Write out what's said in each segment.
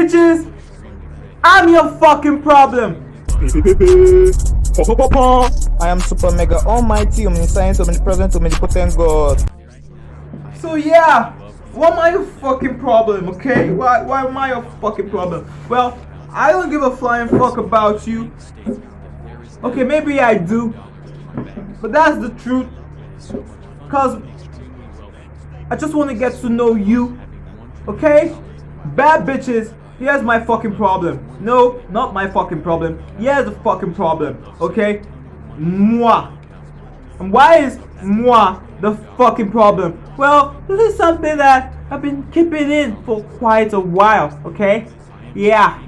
bitches, I'm your fucking problem. I am super mega almighty, omniscient, omnipresent, omnipotent God. So yeah, why am I your fucking problem, okay? Why am I your fucking problem? Well, I don't give a flying fuck about you. Okay, maybe I do, but that's the truth. Cause I just want to get to know you, okay? Bad bitches, here's my fucking problem. No, not my fucking problem. Here's the fucking problem, okay? Moi. And why is moi the fucking problem? Well, this is something that I've been keeping in for quite a while, okay? Yeah,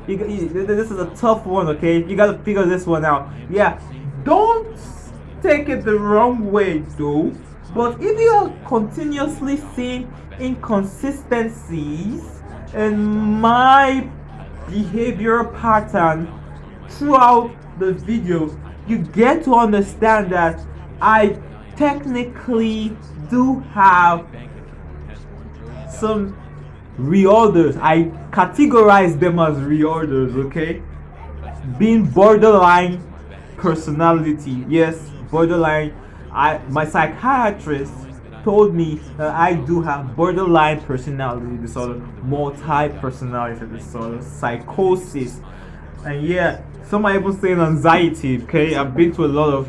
this is a tough one, okay? You gotta figure this one out. Yeah, don't take it the wrong way though, but if you are continuously seeing inconsistencies in my behavioral pattern throughout the video, you get to understand that I technically do have some reorders. I categorize them as reorders, okay? Being borderline personality, yes, borderline. My psychiatrist told me that I do have borderline personality disorder, multi-personality disorder, psychosis, and yeah, some might even say anxiety. Okay, I've been to a lot of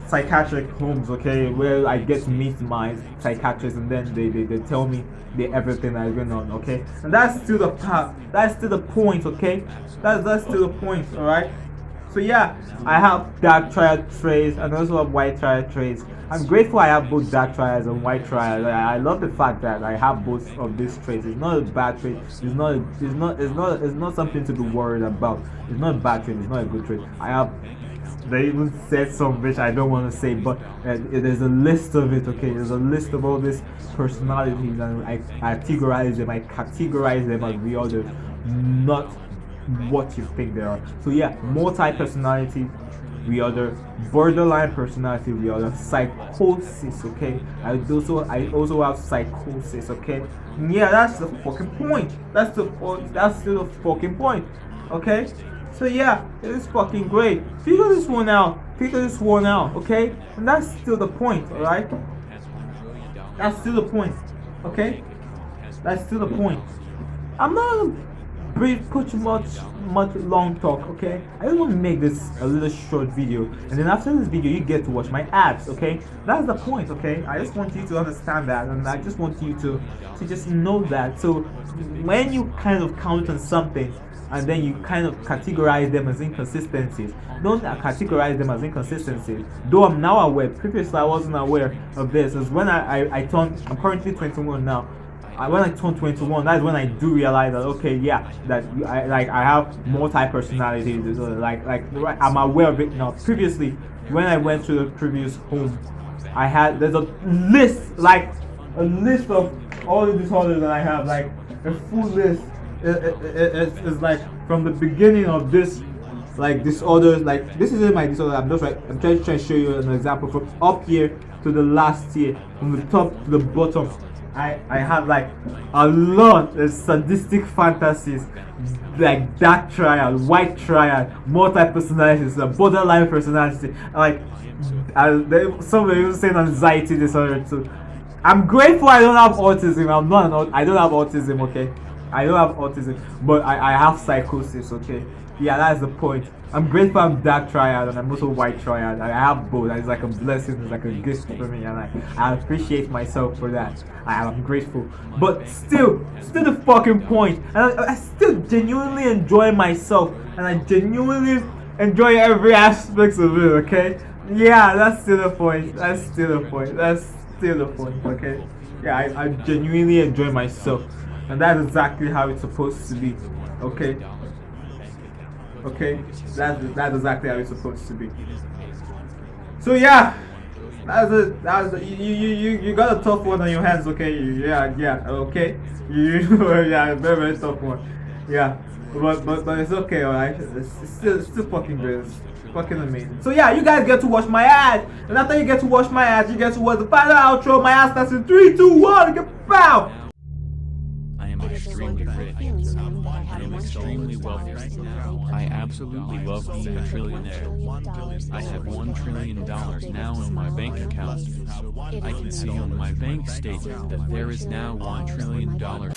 psychiatric homes, okay, where I get to meet my psychiatrist, and then they tell me everything that's going on, okay, and that's still the part, that's still the point, okay, that's still the point, all right. So yeah, I have dark triad traits and also have white triad traits. I'm grateful I have both dark triads and white triads. I love the fact that I have both of these traits. It's not a bad trait. It's not something to be worried about. It's not a bad trait. It's not a good trait. I have. They even said some which I don't want to say, but there's a list of it. Okay, there's a list of all these personalities, and I categorize them. I categorize them as the others, not what you think they are. So yeah, multi-personality, the other, borderline personality, the other, psychosis, okay. I also have psychosis, okay. Yeah, that's the fucking point. That's still the fucking point, okay. So yeah, it is fucking great. Figure this one out, okay. And that's still the point, all right. That's still the point, okay. That's still the point. I'm not put much long talk, okay. I just want to make this a little short video, and then after this video you get to watch my ads, okay. That's the point, okay. I just want you to understand that, and I just want you to just know that. So when you kind of count on something and then you kind of categorize them as inconsistencies, don't categorize them as inconsistencies. Though I'm now aware, previously I wasn't aware of this. Is when I'm currently 21 now. When I turn 21, that's when I do realize that, okay, yeah, that I have multi-personality disorder. Like I'm aware of it now. Previously, when I went to the previous home, there's a list of all the disorders that I have, like a full list. It's like from the beginning of this, like disorders, like this isn't my disorder. I'm trying to show you an example from up here to the last year, from the top to the bottom. I have like a lot of sadistic fantasies, like dark triad, white triad, multi-personalities, borderline personality, like some even saying anxiety disorder too. I'm grateful I don't have autism. I don't have autism, okay. I don't have autism, but I have psychosis, okay. Yeah, that's the point. I'm grateful I'm dark triad and I'm also white triad. I have both. It's like a blessing, it's like a gift for me, and I appreciate myself for that. I'm grateful. But still the fucking point. And I still genuinely enjoy myself, and I genuinely enjoy every aspect of it, okay? Yeah, that's still the point. Okay? Yeah, I genuinely enjoy myself. And that's exactly how it's supposed to be. Okay? Okay, that's exactly how it's supposed to be. So yeah, that's it. You got a tough one on your hands, okay? Yeah, okay. Yeah, very tough one. Yeah, but it's okay, alright. It's still fucking great. It's fucking amazing. So yeah, you guys get to watch my ads, and after you get to watch my ads, you get to watch the final outro. My ads starts in 3, 2, 1. Get bow. I am a extremely rich. I am extremely wealthy right now. I absolutely love being a trillionaire. I have $1 trillion now in my bank account. I can see on my bank statement that there is now $1 trillion.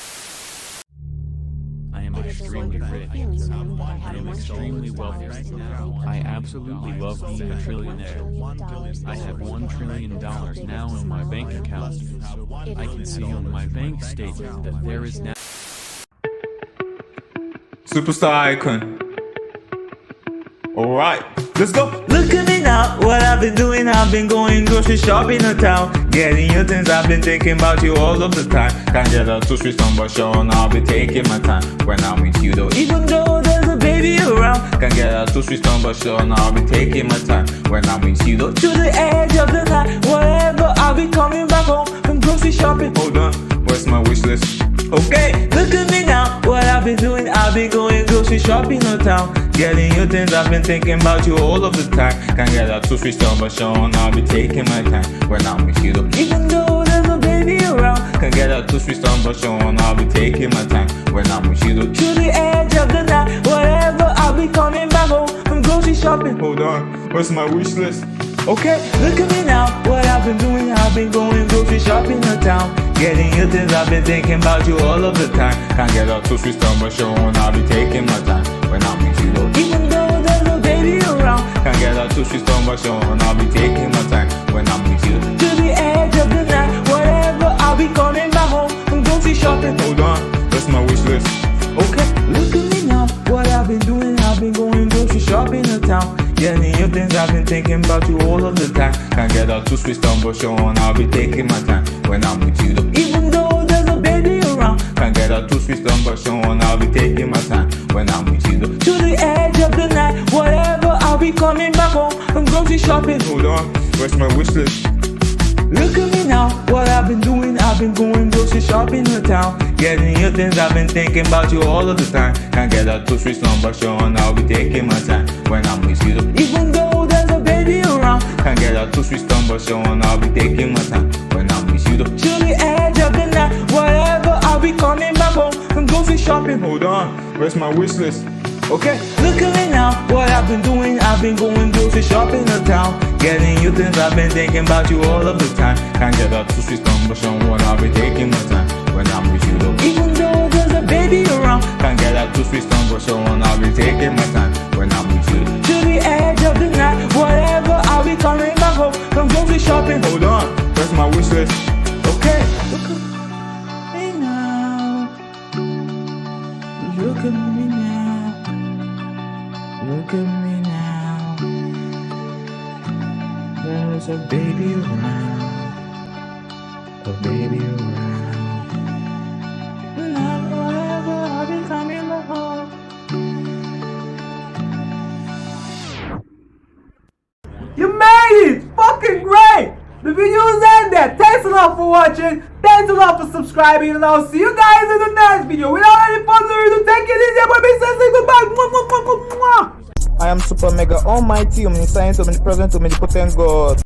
I am extremely rich. I am extremely wealthy right now. I absolutely love being a trillionaire. I have $1 trillion now in my bank account. I can see on my bank statement that there is now Superstar icon. Alright, let's go. Look at me now, what I've been doing, I've been going grocery shopping in town. Getting your things, I've been thinking about you all of the time. Can't get a two-street number show, and I'll be taking my time when I'm with you though. Even though there's a baby around, can't get a two-street number show, and I'll be taking my time when I'm with you though. To the edge of the night, whatever, I'll be coming back home from grocery shopping. Hold on, where's my wish list? Okay, look at me now, what I've been doing, I've been going grocery shopping in town. Getting your things, I've been thinking about you all of the time. Can't get a two-street number show, and I'll be taking my time when I'm with you though. Even though there's a baby around, can't get a two-street number show, and I'll be taking my time when I'm with you though. To the edge of the night, whatever, I'll be coming back home from grocery shopping. Hold on, where's my wish list? Okay, look at me now, what I've been doing, I've been going grocery shopping in town. Getting your things, I've been thinking about you all of the time. Can't get a two-street number show, and I'll be taking my time when I'm with you though. Even though there's a baby around, Can't get a two-street number show, and I'll be taking my time when I'm with you. to the edge of the night, whatever, I'll be coming back home from grocery shopping. Hold on, where's my wish list? Okay, look at me now, what I've been doing, I've been going grocery shopping in town. Getting your things, I've been thinking about you all of the time. Can't get a two-street number show, and I'll be taking my time when I'm with you though. Even though there's a baby around, Can't get a two-street number show, and I'll be taking my time when I'm with you though. to the edge of the night, whatever, I'll be coming back home from grocery shopping. Hold on, where's my wish list? Look at me now, what I've been doing, I've been going grocery shopping in town. Getting your things, I've been thinking about you all of the time. Can't get a two-street number show, and I'll be taking my time when I'm with you though. Even though there's a baby around, Can't get a two-street number show, and I'll be taking my time when I'm with you though. to the edge of the night, whatever, I'll be coming back home from grocery shopping. Hold on, where's my wish list? Okay, look at me now, what I've been doing, I've been going grocery shopping in town. Getting you things, I've been thinking about you all of the time. Can't get a two-street number show, and I'll be taking my time when I'm with you though. Even though there's a baby around, Can't get a two-street number show, and I'll be taking my time when I'm with you though. to the edge of the night, whatever, I'll be coming back home from grocery shopping. Hold on, where's my wish list? Okay, look at me now, look at me now, look at me now. There's a baby around, a baby around. Now whatever, I'll be coming back home. You made it! Fucking great! The video is ended. Thanks a lot for watching. Thanks a lot for subscribing, and I'll see you guys in the next video. Without any further ado, take it easy. Everybody say goodbye. Mwah, mwah, mwah, mwah, mwah. I am super mega almighty, omniscient, omnipresent, omnipotent God.